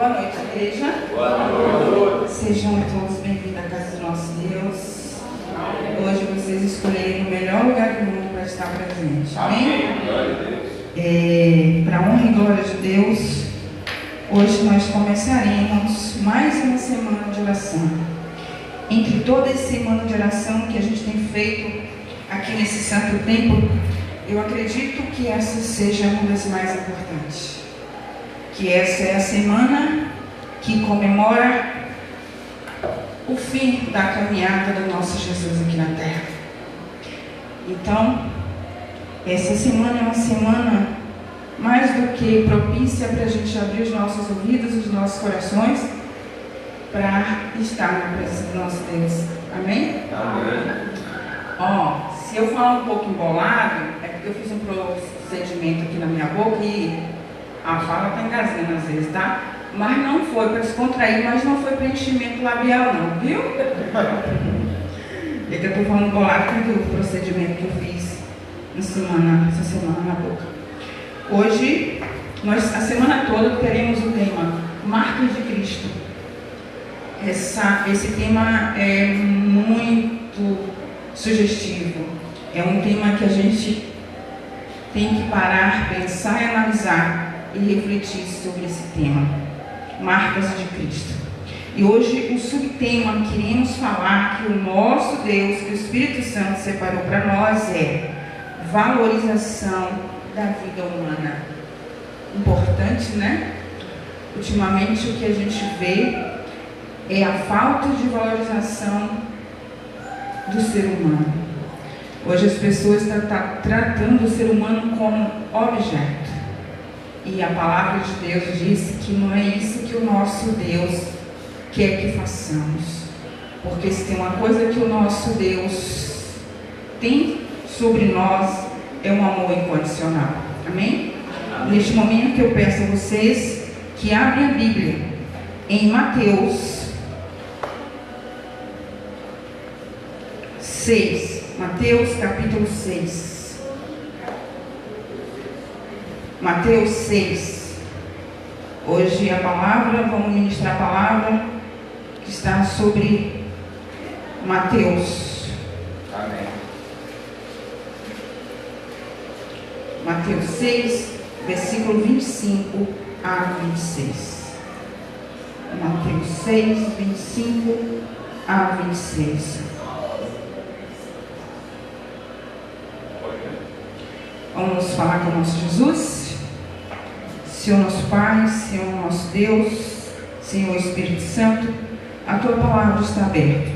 Boa noite, igreja. Boa noite. Sejam todos bem-vindos à casa do nosso Deus. Hoje vocês escolheram o melhor lugar do mundo para estar presente. Amém? Glória a Deus. Para a honra e glória de Deus, hoje nós começaremos mais uma semana de oração. Entre toda essa semana de oração que a gente tem feito aqui nesse santo templo, eu acredito que essa seja uma das mais importantes. Que essa é a semana que comemora o fim da caminhada do nosso Jesus aqui na terra. Então, essa semana é uma semana mais do que propícia para a gente abrir os nossos ouvidos, os nossos corações, para estar na presença do nosso Deus. Amém? Amém. Se eu falar um pouco embolado, é porque eu fiz um procedimento aqui na minha boca e a fala está engasgando às vezes, tá? Mas não foi para descontrair, mas não foi preenchimento labial não, viu? É que eu estou falando embolado porque o procedimento que eu fiz essa semana na boca. Hoje, a semana toda teremos o tema Marcas de Cristo. Esse tema é muito sugestivo. É um tema que a gente tem que parar, pensar e analisar e refletir sobre esse tema, Marcas de Cristo. E hoje o subtema que iremos falar, que o nosso Deus, que o Espírito Santo separou para nós, é valorização da vida humana. Importante, né? Ultimamente o que a gente vê é a falta de valorização do ser humano. Hoje as pessoas estão tratando o ser humano como objeto. E a palavra de Deus diz que não é isso que o nosso Deus quer que façamos. Porque se tem uma coisa que o nosso Deus tem sobre nós, é um amor incondicional. Amém? Neste momento eu peço a vocês que abrem a Bíblia em Mateus 6. Mateus capítulo 6. Mateus 6. Hoje vamos ministrar a palavra que está sobre Mateus. Amém. Mateus 6, versículo 25 a 26. Mateus 6, 25 a 26. Vamos falar com o nosso Jesus. Senhor nosso Pai, Senhor nosso Deus, Senhor Espírito Santo, a Tua palavra está aberta.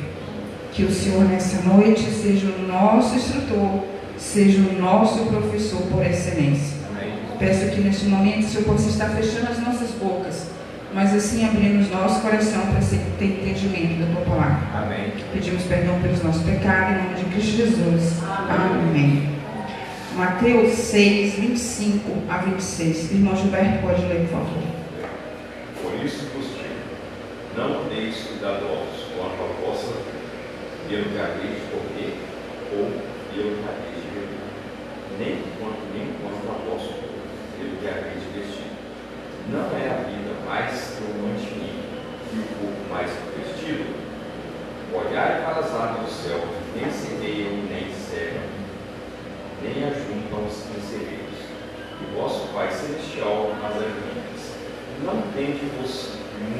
Que o Senhor nessa noite seja o nosso instrutor, seja o nosso professor por excelência. Amém. Peço que neste momento o Senhor possa estar fechando as nossas bocas, mas assim abrindo o nosso coração para ter entendimento da Tua palavra. Amém. Pedimos perdão pelos nossos pecados, em nome de Cristo Jesus. Amém. Mateus 6, 25 a 26. Irmão Gilberto, pode ler, por favor. Por isso vos digo, não andeis cuidadosos quanto a vossa pelo que haveis de comer ou pelo que haveis de beber, nem quanto a vosso corpo, pelo que haveis de vestir. Não é a vida mais que o mantimento e o corpo mais que o vestido? Olhai para as aves do céu, nem semeiam, nem cegam, nem ajuntam os celeiros, e vosso Pai Celestial as alimenta. Não tende-vos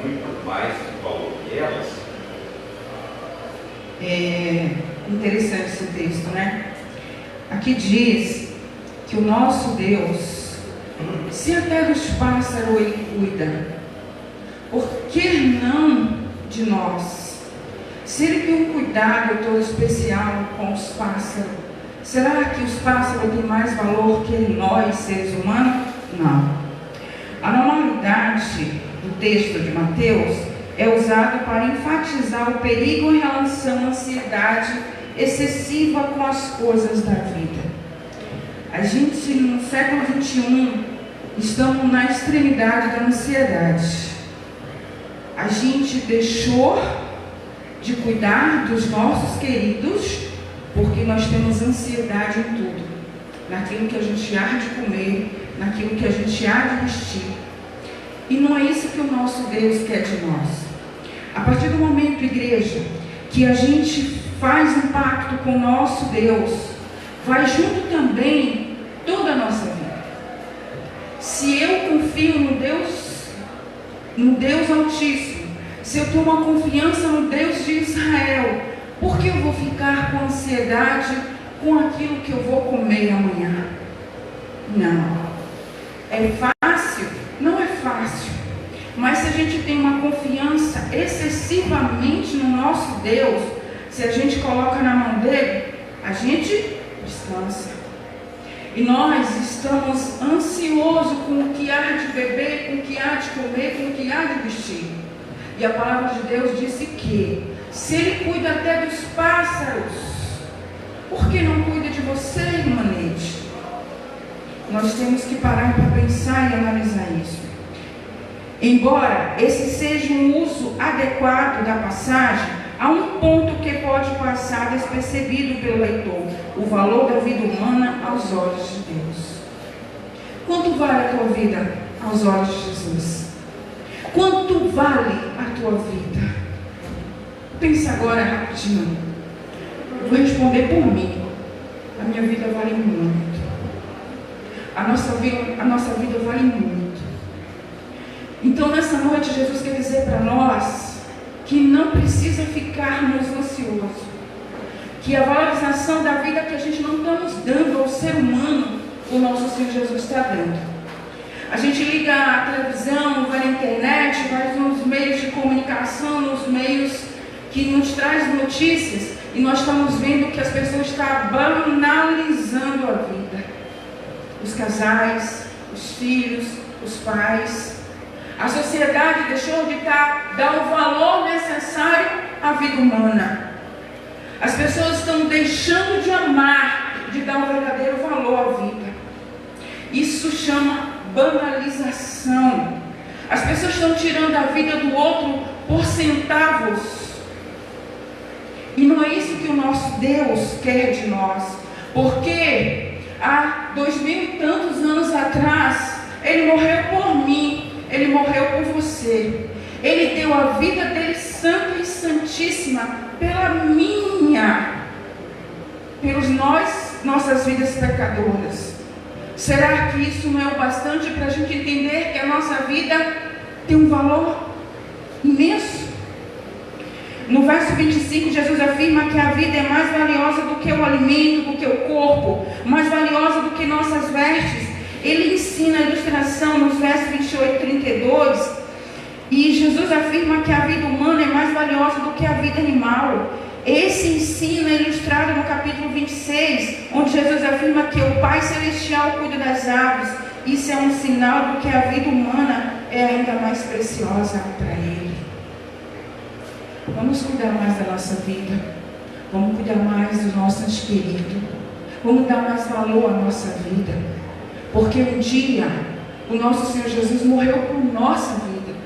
muito mais de valor que elas? É interessante esse texto, né? Aqui diz que o nosso Deus, se até dos pássaros Ele cuida, por que não de nós? Se Ele tem um cuidado todo especial com os pássaros, será que os pássaros têm mais valor que nós, seres humanos? Não. A normalidade do texto de Mateus é usado para enfatizar o perigo em relação à ansiedade excessiva com as coisas da vida. A gente, no século XXI, estamos na extremidade da ansiedade. A gente deixou de cuidar dos nossos queridos porque nós temos ansiedade em tudo, naquilo que a gente há de comer, naquilo que a gente há de vestir. E não é isso que o nosso Deus quer de nós. A partir do momento, igreja, que a gente faz um pacto com o nosso Deus, vai junto também toda a nossa vida. Se eu confio no Deus Altíssimo, se eu tenho uma confiança no Deus de Israel, por que eu vou ficar com ansiedade com aquilo que eu vou comer amanhã? Não. É fácil? Não é fácil. Mas se a gente tem uma confiança excessivamente no nosso Deus, se a gente coloca na mão dele, a gente descansa. E nós estamos ansiosos com o que há de beber, com o que há de comer, com o que há de vestir. E a palavra de Deus disse que, se Ele cuida até dos pássaros, por que não cuida de você, irmã Neide? Nós temos que parar para pensar e analisar isso. Embora esse seja um uso adequado da passagem, há um ponto que pode passar despercebido pelo leitor: o valor da vida humana aos olhos de Deus. Quanto vale a tua vida aos olhos de Jesus? Quanto vale a tua vida? Pensa agora rapidinho. Eu vou responder por mim. A minha vida vale muito. A nossa vida vale muito. Então, nessa noite, Jesus quer dizer para nós que não precisa ficarmos ansiosos, que a valorização da vida que a gente não estamos dando ao ser humano, o nosso Senhor Jesus está dando. A gente liga a televisão, vai na internet, vai nos meios de comunicação, nos meios que nos traz notícias, e nós estamos vendo que as pessoas estão banalizando a vida. Os casais, os filhos, os pais. A sociedade deixou de dar o valor necessário à vida humana. As pessoas estão deixando de amar, de dar um verdadeiro valor à vida. Isso chama banalização. As pessoas estão tirando a vida do outro por centavos. E não é isso que o nosso Deus quer de nós. Porque há 2000 e tantos anos atrás, Ele morreu por mim. Ele morreu por você. Ele deu a vida dele santa e santíssima pelos nossas vidas pecadoras. Será que isso não é o bastante para a gente entender que a nossa vida tem um valor imenso? No verso 25, Jesus afirma que a vida é mais valiosa do que o alimento, do que o corpo, mais valiosa do que nossas vestes. Ele ensina a ilustração nos versos 28 e 32, e Jesus afirma que a vida humana é mais valiosa do que a vida animal. Esse ensino é ilustrado no capítulo 26, onde Jesus afirma que o Pai Celestial cuida das aves. Isso é um sinal de que a vida humana é ainda mais preciosa para Ele. Vamos cuidar mais da nossa vida, vamos cuidar mais dos nossos queridos, vamos dar mais valor à nossa vida. Porque um dia o nosso Senhor Jesus morreu por nossa vida.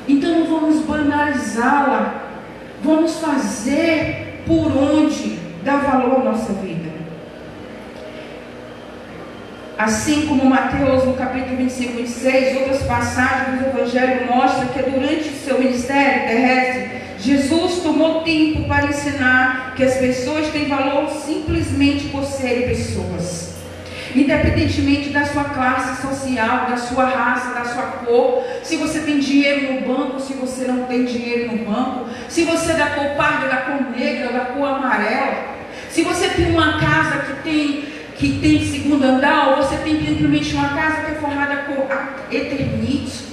Então não vamos banalizá-la. Vamos fazer por onde dar valor à nossa vida. Assim como Mateus, no capítulo 25 e 26, outras passagens do Evangelho mostram que durante o seu ministério terrestre, Jesus tomou tempo para ensinar que as pessoas têm valor simplesmente por serem pessoas. Independentemente da sua classe social, da sua raça, da sua cor, se você tem dinheiro no banco, se você não tem dinheiro no banco, se você é da cor parda, da cor negra, da cor amarela, se você tem uma casa que tem segundo andar, ou você tem simplesmente uma casa que é forrada com eternite,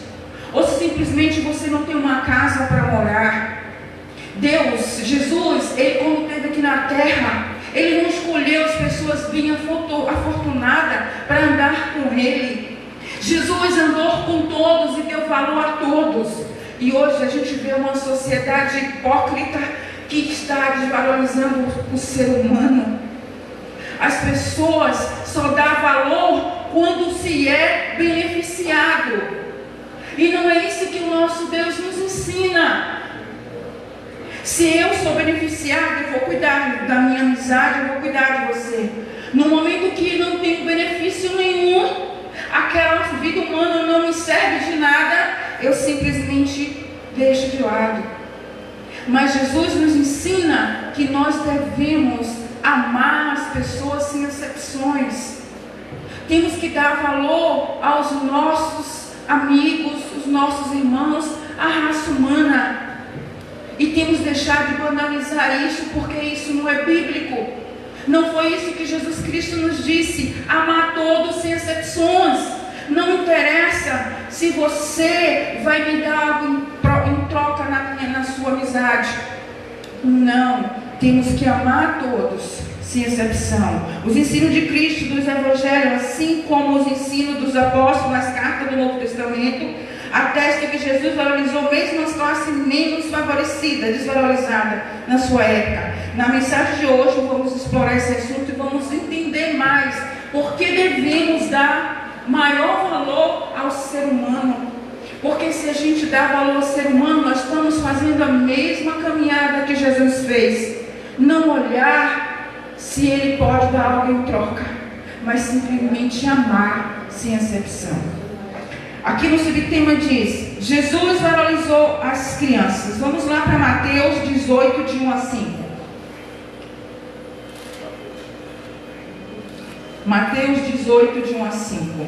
ou se simplesmente você não tem uma casa para morar. Deus, Jesus, Ele quando esteve aqui na terra, Ele não escolheu as pessoas bem afortunadas para andar com Ele. Jesus andou com todos e deu valor a todos. E hoje a gente vê uma sociedade hipócrita que está desvalorizando o ser humano. As pessoas só dão valor quando se é beneficiado. E não é isso que o nosso Deus nos ensina. Se eu sou beneficiado, eu vou cuidar da minha amizade, eu vou cuidar de você. No momento que não tenho benefício nenhum, aquela vida humana não me serve de nada, eu simplesmente deixo de lado. Mas Jesus nos ensina que nós devemos amar as pessoas sem exceções. Temos que dar valor aos nossos amigos, os nossos irmãos, a raça humana. E temos deixado de banalizar isso, porque isso não é bíblico. Não foi isso que Jesus Cristo nos disse: amar todos sem exceções. Não interessa se você vai me dar algo em troca na sua amizade. Não, temos que amar todos sem exceção. Os ensinos de Cristo, dos evangelhos, assim como os ensinos dos apóstolos nas cartas do Novo Testamento, atesta que Jesus valorizou mesmo as classes menos favorecidas, desvalorizadas na sua época. Na mensagem de hoje vamos explorar esse assunto e vamos entender mais por que devemos dar maior valor ao ser humano. Porque se a gente dá valor ao ser humano, nós estamos fazendo a mesma caminhada que Jesus fez. Não olhar se ele pode dar algo em troca, mas simplesmente amar sem exceção. Aqui no subtema diz: Jesus valorizou as crianças. Vamos lá para Mateus 18, de 1 a 5. Mateus 18, de 1 a 5.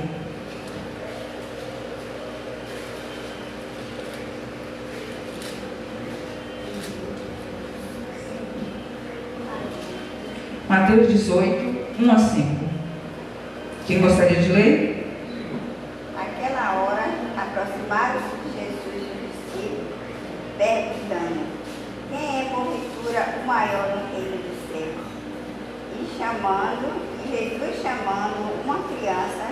Mateus 18, 1 a 5. Quem gostaria de ler? Naquela hora, aproximaram-se de Jesus e dos discípulos, perguntando: quem é porventura o maior no reino dos céus? E Jesus chamando uma criança,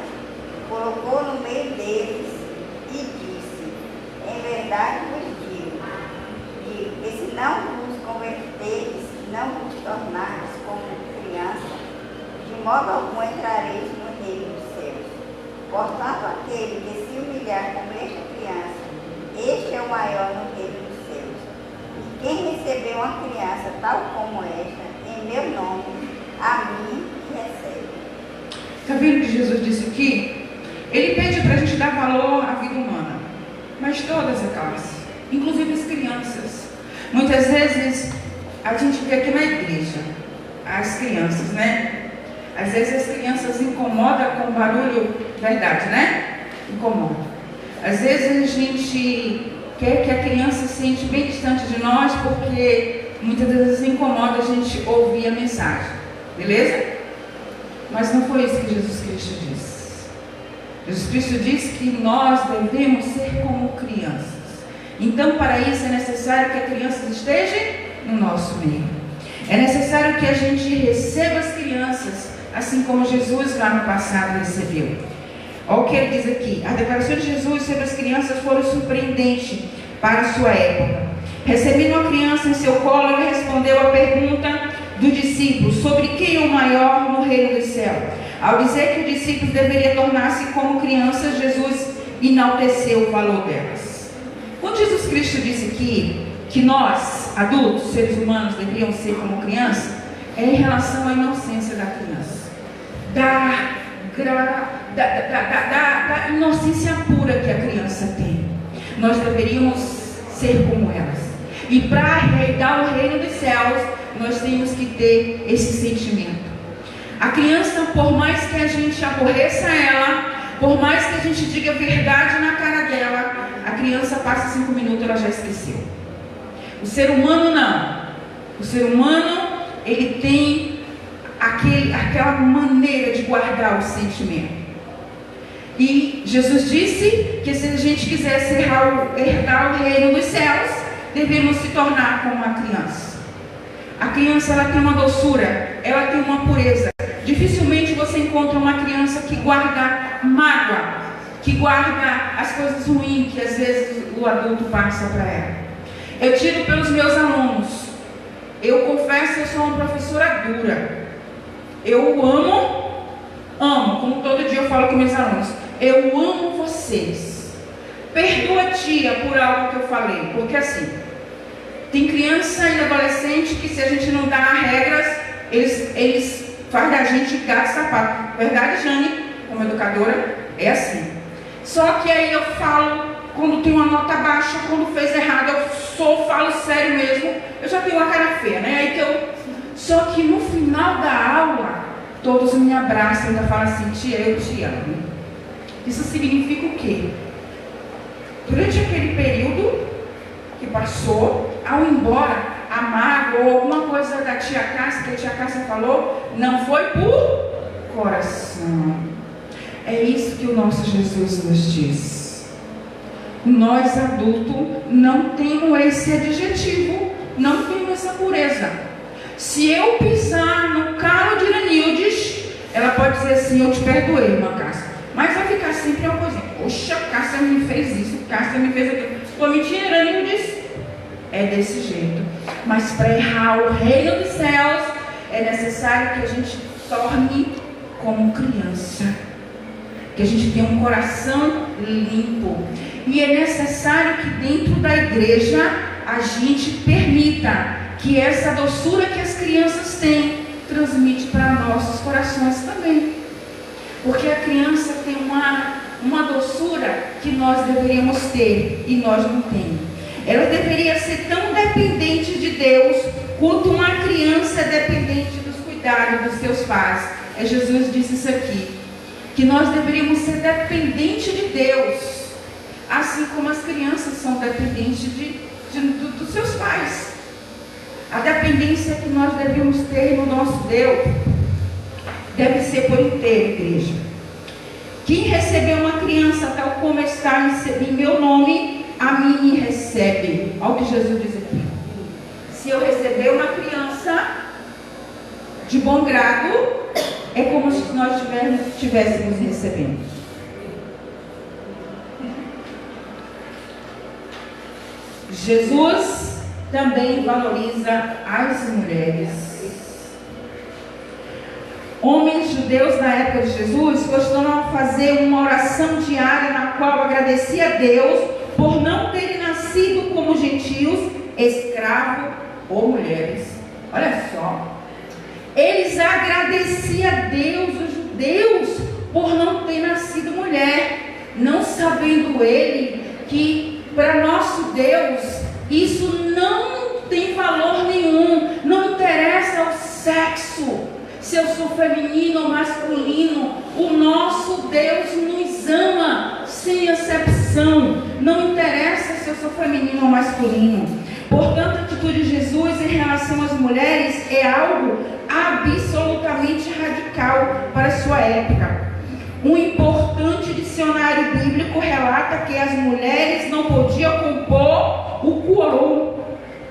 colocou no meio deles e disse: em verdade vos digo, que se não vos converterdes, não vos tornardes como criança, de modo algum entrareis no reino dos céus. Portanto, aquele que se humilhar como esta criança, este é o maior no reino dos céus. E quem recebeu uma criança tal como esta, em meu nome, a mim recebe. Está vendo o que Jesus disse aqui? Ele pede para a gente dar valor à vida humana, mas todas as classes, inclusive as crianças. Muitas vezes a gente vê aqui na igreja as crianças, né? Às vezes as crianças incomodam com o barulho, verdade, né? Incomoda. Às vezes a gente quer que a criança se sente bem distante de nós, porque muitas vezes incomoda a gente ouvir a mensagem, beleza? Mas não foi isso que Jesus Cristo disse. Jesus Cristo disse que nós devemos ser como crianças. Então, para isso é necessário que a criança esteja no nosso meio. É necessário que a gente receba as crianças, assim como Jesus lá no passado recebeu. Olha o que ele diz aqui: a declaração de Jesus sobre as crianças foram surpreendentes para a sua época. Recebendo uma criança em seu colo, ele respondeu a pergunta do discípulo sobre quem é o maior no reino do céu. Ao dizer que o discípulo deveria tornar-se como crianças, Jesus enalteceu o valor delas. Quando Jesus Cristo disse aqui que nós, adultos, seres humanos, deveríamos ser como criança, é em relação à inocência da criança, da inocência pura que a criança tem. Nós deveríamos ser como elas. E para herdar o reino dos céus, nós temos que ter esse sentimento. A criança, por mais que a gente aborreça ela, por mais que a gente diga a verdade na cara dela, a criança passa 5 minutos e ela já esqueceu. O ser humano não. O ser humano, ele tem aquela maneira de guardar o sentimento. E Jesus disse que se a gente quisesse herdar o reino dos céus, devemos se tornar como uma criança. A criança, ela tem uma doçura, ela tem uma pureza. Dificilmente você encontra uma criança que guarda mágoa, que guarda as coisas ruins que às vezes o adulto passa para ela. Eu tiro pelos meus alunos. Eu confesso que eu sou uma professora dura. Eu amo, como todo dia eu falo com meus alunos, eu amo vocês. Perdoa a tia por algo que eu falei, porque assim, tem criança e adolescente que se a gente não dá regras, eles fazem da gente gato e sapato. Verdade, Jane, como educadora, é assim. Só que aí eu falo quando tem uma nota baixa, quando fez errado, falo sério mesmo, eu já tenho uma cara feia, né? Só que no final da aula, todos me abraçam e ainda falam assim, tia, eu te amo. Isso significa o quê? Durante aquele período que passou, ao ir embora, a mágoa ou alguma coisa da tia Cássia, que a tia Cássia falou, não foi por coração. É isso que o nosso Jesus nos diz. Nós adultos não temos esse adjetivo, não temos essa pureza. Se eu pisar no calo de Iranildes, ela pode dizer assim, eu te perdoei, irmã Cássia. Mas vai ficar sempre uma coisa, poxa, Cássia me fez isso, Cássia me fez aquilo. Tua mentira, Iranildes, é desse jeito. Mas para errar o reino dos céus, é necessário que a gente torne como criança. Que a gente tenha um coração limpo. E é necessário que dentro da igreja a gente permita que essa doçura que as crianças têm transmite para nossos corações também. Porque a criança tem uma doçura que nós deveríamos ter e nós não temos. Ela deveria ser tão dependente de Deus quanto uma criança é dependente dos cuidados dos seus pais. Jesus disse isso aqui, que nós deveríamos ser dependentes de Deus, assim como as crianças são dependentes dos seus pais. A dependência que nós devemos ter no nosso Deus deve ser por inteiro, igreja. Quem recebeu uma criança tal como está em meu nome, a mim me recebe. Olha o que Jesus diz aqui. Se eu receber uma criança de bom grado, é como se nós estivéssemos recebendo. Jesus também valoriza as mulheres. Homens judeus na época de Jesus costumavam fazer uma oração diária na qual agradecia a Deus por não terem nascido como gentios, escravos ou mulheres. Olha só. Eles agradeciam a Deus, os judeus, por não ter nascido mulher, não sabendo ele que para nosso Deus isso não tem valor nenhum, não interessa o sexo, se eu sou feminino ou masculino, o nosso Deus nos ama sem exceção, não interessa se eu sou feminino ou masculino. Portanto, a atitude de Jesus em relação às mulheres é algo absolutamente radical para a sua época. Um importante dicionário bíblico relata que as mulheres não podiam compor o quórum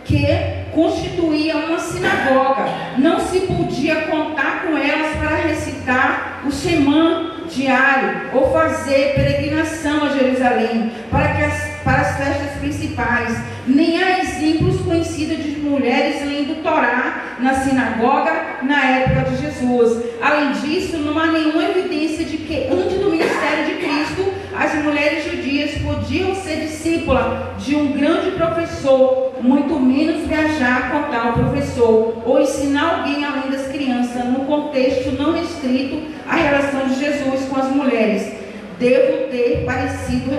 que constituía uma sinagoga. Não se podia contar com elas para recitar o Shema diário ou fazer peregrinação a Jerusalém para as festas principais. Nem há exemplos conhecidos de mulheres lendo Torá na sinagoga na época de Jesus. Além disso, não há nenhuma evidência de que antes do ministério de Cristo as mulheres judias podiam ser discípulas de um grande professor, muito menos viajar com tal professor ou ensinar alguém além das crianças, no contexto não restrito à relação de Jesus com as mulheres. Deve ter sido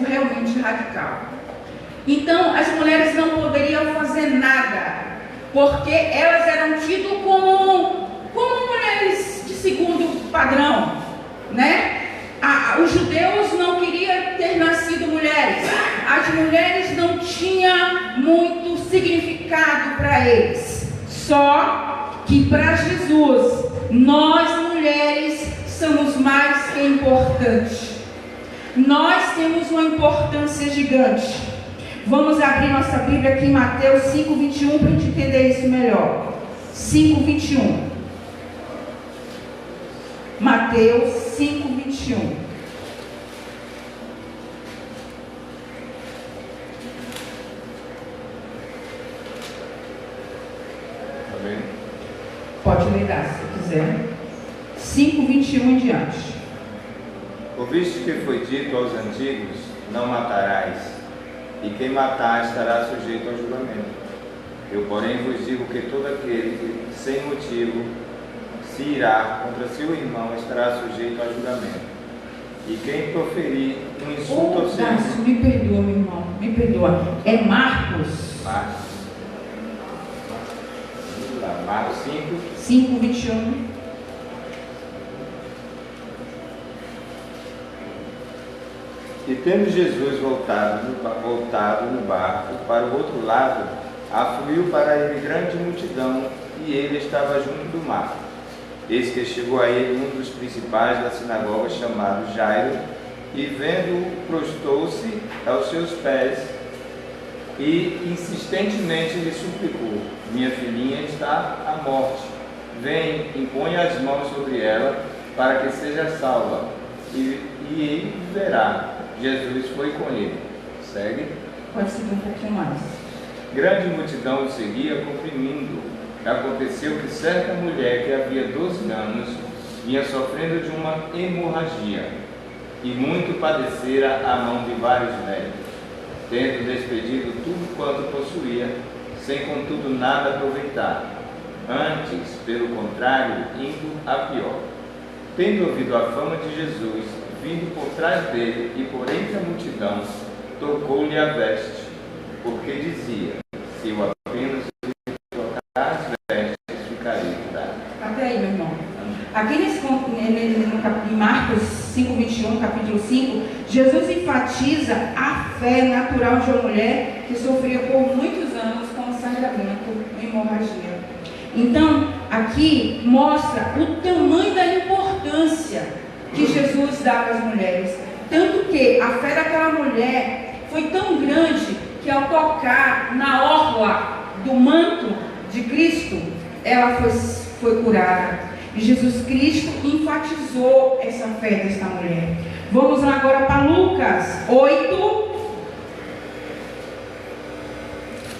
realmente radical. Então, as mulheres não poderiam fazer nada, porque elas eram tidas como mulheres de segundo padrão, né? Os judeus não queriam ter nascido mulheres, as mulheres não tinham muito significado para eles, só que para Jesus, nós mulheres somos mais que importantes, nós temos uma importância gigante. Vamos abrir nossa Bíblia aqui em Mateus 5:21 para a gente entender isso melhor. 5:21. Mateus 5:21. Amém? Pode ler se quiser. 5:21 em diante. Ouviste que foi dito aos antigos, não matarás, e quem matar estará sujeito ao julgamento. Eu, porém, vos digo que todo aquele que, sem motivo, se irá contra seu irmão estará sujeito ao julgamento. E quem proferir um insulto ao Senhor... Me perdoa, meu irmão, me perdoa. É Marcos. Marcos. Vamos lá, Marcos 5, 21. E tendo Jesus voltado no barco para o outro lado, afluiu para ele grande multidão, e ele estava junto do mar. Eis que chegou a ele um dos principais da sinagoga, chamado Jairo, e vendo-o, prostou-se aos seus pés e insistentemente lhe suplicou: minha filhinha está à morte, vem, impõe as mãos sobre ela, para que seja salva, e ele verá. Jesus foi com ele. Segue. Pode seguir um pouquinho mais. Grande multidão o seguia, comprimindo. Aconteceu que certa mulher que havia 12 anos vinha sofrendo de uma hemorragia, e muito padecera à mão de vários médicos, tendo despedido tudo quanto possuía, sem contudo nada aproveitar, antes, pelo contrário, indo a pior. Tendo ouvido a fama de Jesus, vindo por trás dele e por entre a multidão, tocou-lhe a veste, porque dizia: se eu apenas tocar as vestes, ficarei curado. Até aí, meu irmão. Aqui em Marcos 5, 21, capítulo 5, Jesus enfatiza a fé natural de uma mulher que sofria por muitos anos com sangramento e hemorragia. Então, aqui mostra o tamanho da importância que Jesus dava às mulheres. Tanto que a fé daquela mulher foi tão grande que ao tocar na orla do manto de Cristo, ela foi curada. E Jesus Cristo enfatizou essa fé desta mulher. Vamos lá agora para Lucas 8,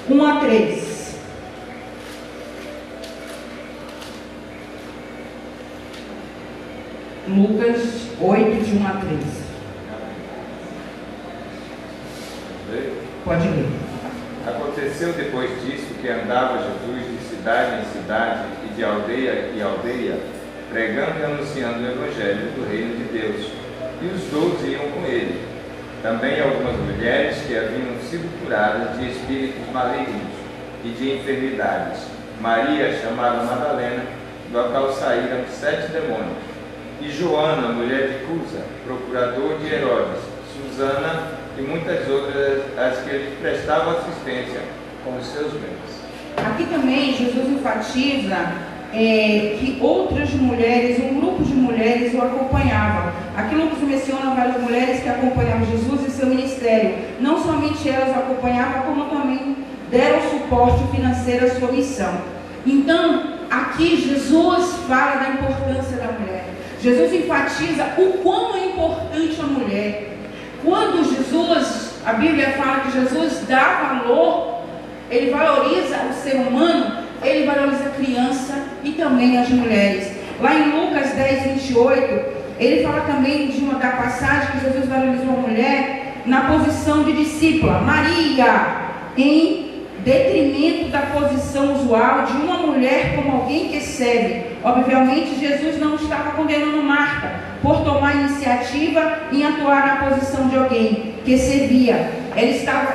1 a 3. Lucas 8, de 1 a 3. Pode ler. Aconteceu depois disso que andava Jesus de cidade em cidade e de aldeia em aldeia, pregando e anunciando o evangelho do reino de Deus. E os 12 iam com ele. Também algumas mulheres que haviam sido curadas de espíritos malignos e de enfermidades. Maria, chamada Madalena, do qual saíram 7 demônios. E Joana, mulher de Cusa, procurador de Herodes, Susana e muitas outras, as que lhe prestavam assistência com os seus bens. Aqui também Jesus enfatiza que outras mulheres, um grupo de mulheres o acompanhavam. Aqui Lucas menciona várias mulheres que acompanhavam Jesus e seu ministério. Não somente elas o acompanhavam, como também deram suporte financeiro à sua missão. Então, aqui Jesus fala da importância da mulher. Jesus enfatiza o quão é importante a mulher. Quando Jesus, a Bíblia fala que Jesus dá valor, ele valoriza o ser humano, ele valoriza a criança e também as mulheres. Lá em Lucas 10, 28, ele fala também de uma da passagem que Jesus valorizou a mulher na posição de discípula, Maria, em detrimento da posição usual de uma mulher como alguém que serve. Obviamente, Jesus não estava condenando Marta por tomar iniciativa em atuar na posição de alguém que servia. Ele estava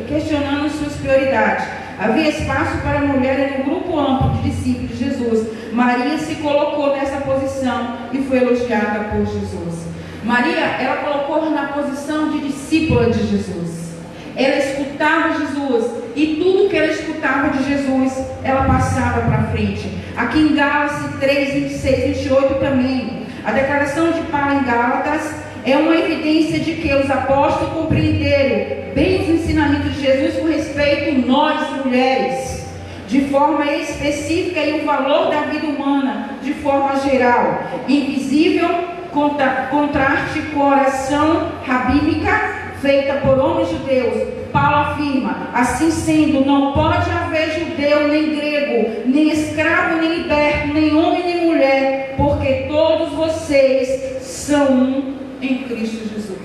questionando suas prioridades. Havia espaço para a mulher em um grupo amplo de discípulos de Jesus. Maria se colocou nessa posição e foi elogiada por Jesus. Maria, ela colocou na posição de discípula de Jesus. Ela escutava Jesus e tudo que ela escutava de Jesus, ela passava para frente. Aqui em Gálatas 3, 26, 28 também, a declaração de Paulo em Gálatas é uma evidência de que os apóstolos compreenderam bem os ensinamentos de Jesus com respeito a nós mulheres, de forma específica, e o valor da vida humana de forma geral, invisível, contraste com a oração rabínica feita por homens judeus. Paulo afirma: assim sendo, não pode haver judeu nem grego, nem escravo nem liberto, nem homem nem mulher, porque todos vocês são um em Cristo Jesus.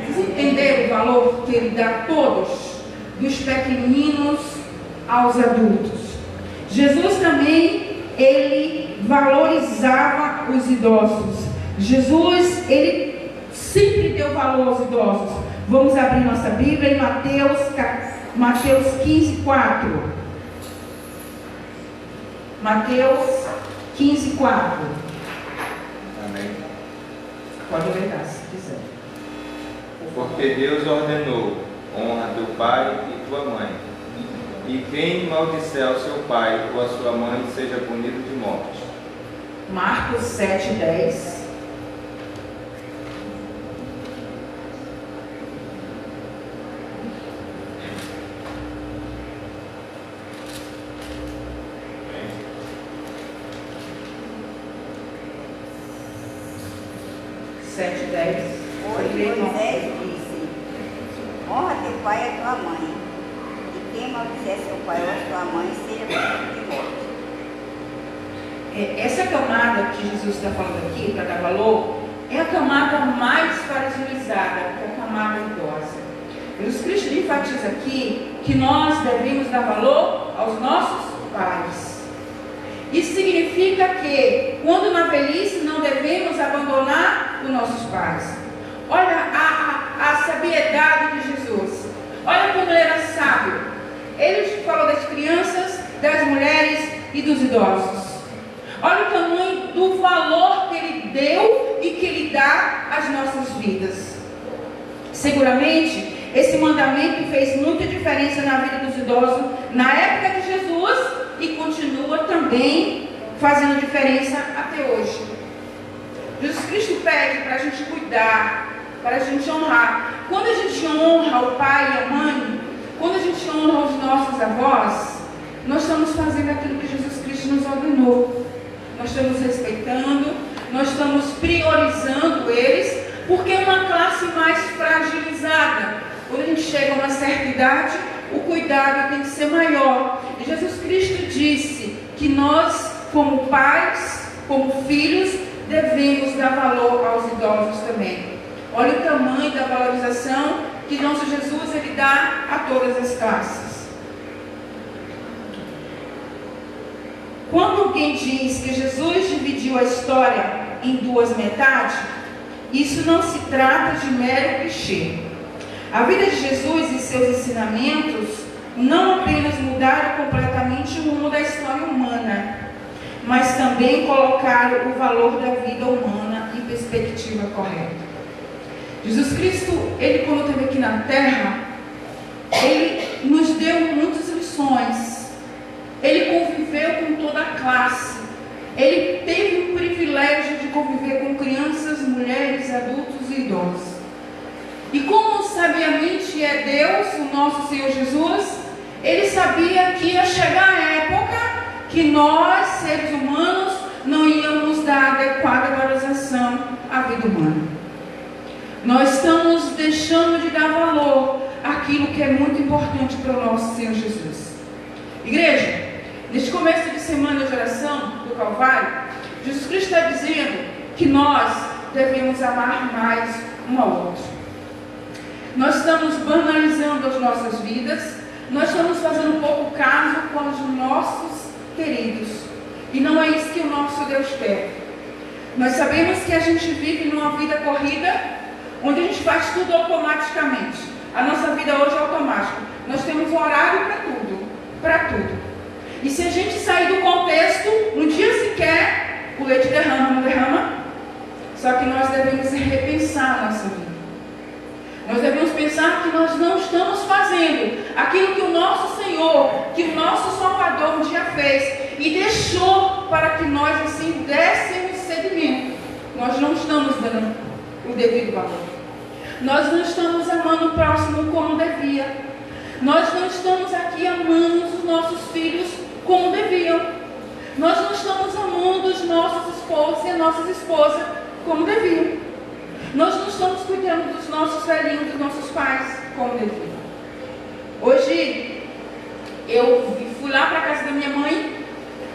Vocês entenderam o valor que ele dá a todos, dos pequeninos aos adultos? Jesus também, ele valorizava os idosos. Jesus, ele sempre deu valor aos idosos. Vamos abrir nossa Bíblia em Mateus 15, 4. Mateus 15, 4. Amém. Pode ler, se quiser. Porque Deus ordenou: honra teu pai e tua mãe. E quem maldisser ao seu pai ou a sua mãe seja punido de morte. Marcos 7, 10. Moisés disse: honra teu pai e a tua mãe, e quem maldizer seu pai ou a sua mãe seja punido de morte. Essa camada que Jesus está falando aqui, para dar valor, é a camada mais fragilizada, que é a camada idosa. Jesus Cristo enfatiza aqui que nós devemos dar valor aos nossos pais. Isso significa que, quando na velhice, não devemos abandonar os nossos pais. Olha a sabiedade de Jesus. Olha como ele era sábio. Ele falou das crianças, das mulheres e dos idosos. Olha o tamanho do valor que ele deu e que ele dá às nossas vidas. Seguramente, esse mandamento fez muita diferença na vida dos idosos na época de Jesus e continua também fazendo diferença até hoje. Jesus Cristo pede para a gente cuidar, para a gente honrar. Quando a gente honra o pai e a mãe, quando a gente honra os nossos avós, nós estamos fazendo aquilo que Jesus Cristo nos ordenou. Nós estamos respeitando, nós estamos priorizando eles, porque é uma classe mais fragilizada. Quando a gente chega a uma certa idade, o cuidado tem que ser maior. E Jesus Cristo disse que nós, como pais, como filhos, devemos dar valor aos idosos também. Olha o tamanho da valorização que nosso Jesus ele dá a todas as classes. Quando alguém diz que Jesus dividiu a história em duas metades, isso não se trata de mero clichê. A vida de Jesus e seus ensinamentos não apenas mudaram completamente o rumo da história humana, mas também colocaram o valor da vida humana em perspectiva correta. Jesus Cristo, ele quando esteve aqui na terra, ele nos deu muitas lições. Ele conviveu com toda a classe. Ele teve o privilégio de conviver com crianças, mulheres, adultos e idosos. E como sabiamente é Deus, o nosso Senhor Jesus, ele sabia que ia chegar a época que nós, seres humanos, não íamos dar adequada valorização à vida humana. Nós estamos deixando de dar valor àquilo que é muito importante para o nosso Senhor Jesus. Igreja, neste começo de semana de oração do Calvário, Jesus Cristo está dizendo que nós devemos amar mais um ao outro. Nós estamos banalizando as nossas vidas, nós estamos fazendo pouco caso com os nossos queridos. E não é isso que o nosso Deus quer. Nós sabemos que a gente vive numa vida corrida, onde a gente faz tudo automaticamente. A nossa vida hoje é automática. Nós temos horário para tudo. E se a gente sair do contexto, um dia sequer, o leite derrama, não derrama? Só que nós devemos repensar a nossa vida. Nós devemos pensar que nós não estamos fazendo aquilo que o nosso Senhor, que o nosso Salvador um dia fez e deixou para que nós assim dessemos seguimento. Nós não estamos dando o devido valor. Nós não estamos amando o próximo como devia. Nós não estamos aqui amando os nossos filhos como deviam. Nós não estamos amando os nossos esposos e as nossas esposas como deviam. Nós não estamos cuidando dos nossos velhinhos, dos nossos pais como deviam. Hoje eu fui lá para a casa da minha mãe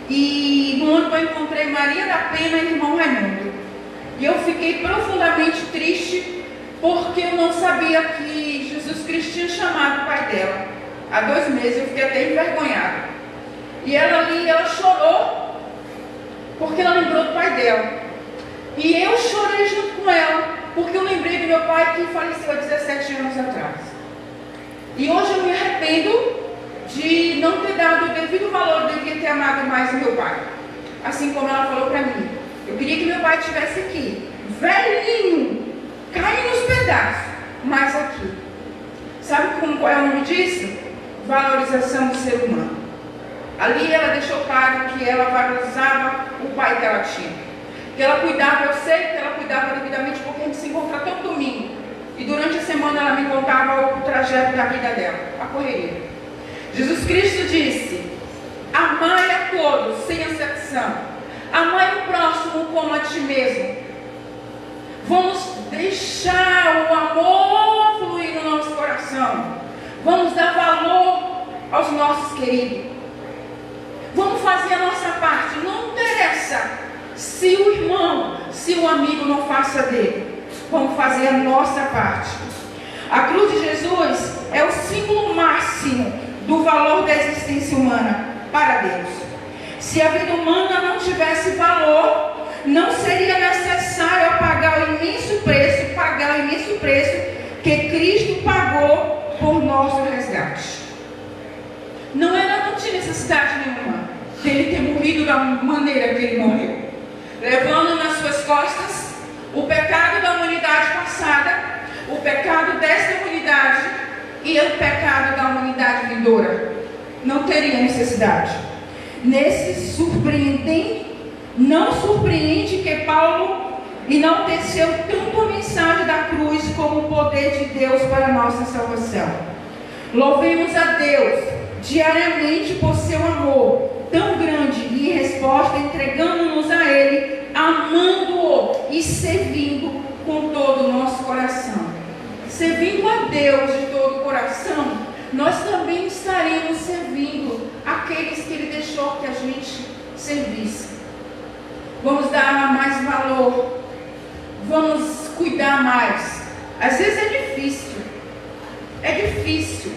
e no ônibus eu encontrei Maria da Pena e irmão Raimundo. E eu fiquei profundamente triste porque eu não sabia que Jesus Cristo tinha chamado o pai dela. Há 2 meses eu fiquei até envergonhada. E ela ali, ela chorou porque ela lembrou do pai dela. E eu chorei meu pai que faleceu há 17 anos atrás. E hoje eu me arrependo de não ter dado o devido valor, eu devia ter amado mais o meu pai. Assim como ela falou para mim. Eu queria que meu pai estivesse aqui, velhinho, caindo nos pedaços, mas aqui. Sabe qual é o nome disso? Valorização do ser humano. Ali ela deixou claro que ela valorizava o pai que ela tinha. Que ela cuidava, eu sei que ela cuidava devidamente, porque a gente se encontra todo domingo. E durante a semana ela me contava o trajeto da vida dela, a correria. Jesus Cristo disse: amai a todos, sem exceção. Amai o próximo como a ti mesmo. Vamos deixar o amor fluir no nosso coração. Vamos dar valor aos nossos queridos. Vamos fazer a nossa parte. Não interessa se o irmão, se o amigo não faça dele. Vamos fazer a nossa parte. A cruz de Jesus é o símbolo máximo do valor da existência humana para Deus. Se a vida humana não tivesse valor, não seria necessário pagar o imenso preço que Cristo pagou por nosso resgate. Não tinha necessidade nenhuma dele ter morrido da maneira que ele morreu, levando nas suas costas o pecado da humanidade passada, o pecado desta humanidade e o pecado da humanidade vindoura. Não teria necessidade. Não surpreende que Paulo enalteceu tanto a mensagem da cruz como o poder de Deus para a nossa salvação. Louvemos a Deus diariamente por seu amor tão grande e em resposta entregando-nos a Ele, amando-o e servindo com todo o nosso coração. Servindo a Deus de todo o coração, nós também estaremos servindo aqueles que Ele deixou que a gente servisse. Vamos dar mais valor, vamos cuidar mais. Às vezes é difícil,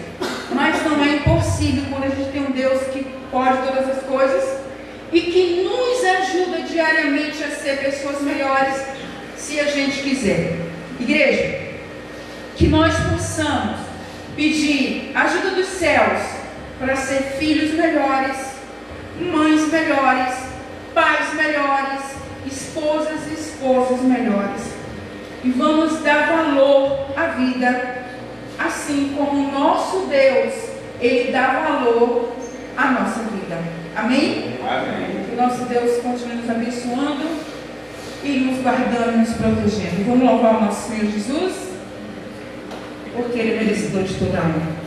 mas não é impossível quando a gente tem um Deus que pode todas as coisas e que nos ajuda diariamente a ser pessoas melhores, se a gente quiser. Igreja, que nós possamos pedir ajuda dos céus para ser filhos melhores, mães melhores, pais melhores, esposas e esposos melhores. E vamos dar valor à vida, assim como o nosso Deus, Ele dá valor à nossa vida. Amém? Amém. Que nosso Deus continue nos abençoando e nos guardando e nos protegendo. Vamos louvar o nosso Senhor Jesus, porque Ele é merecedor de toda a honra.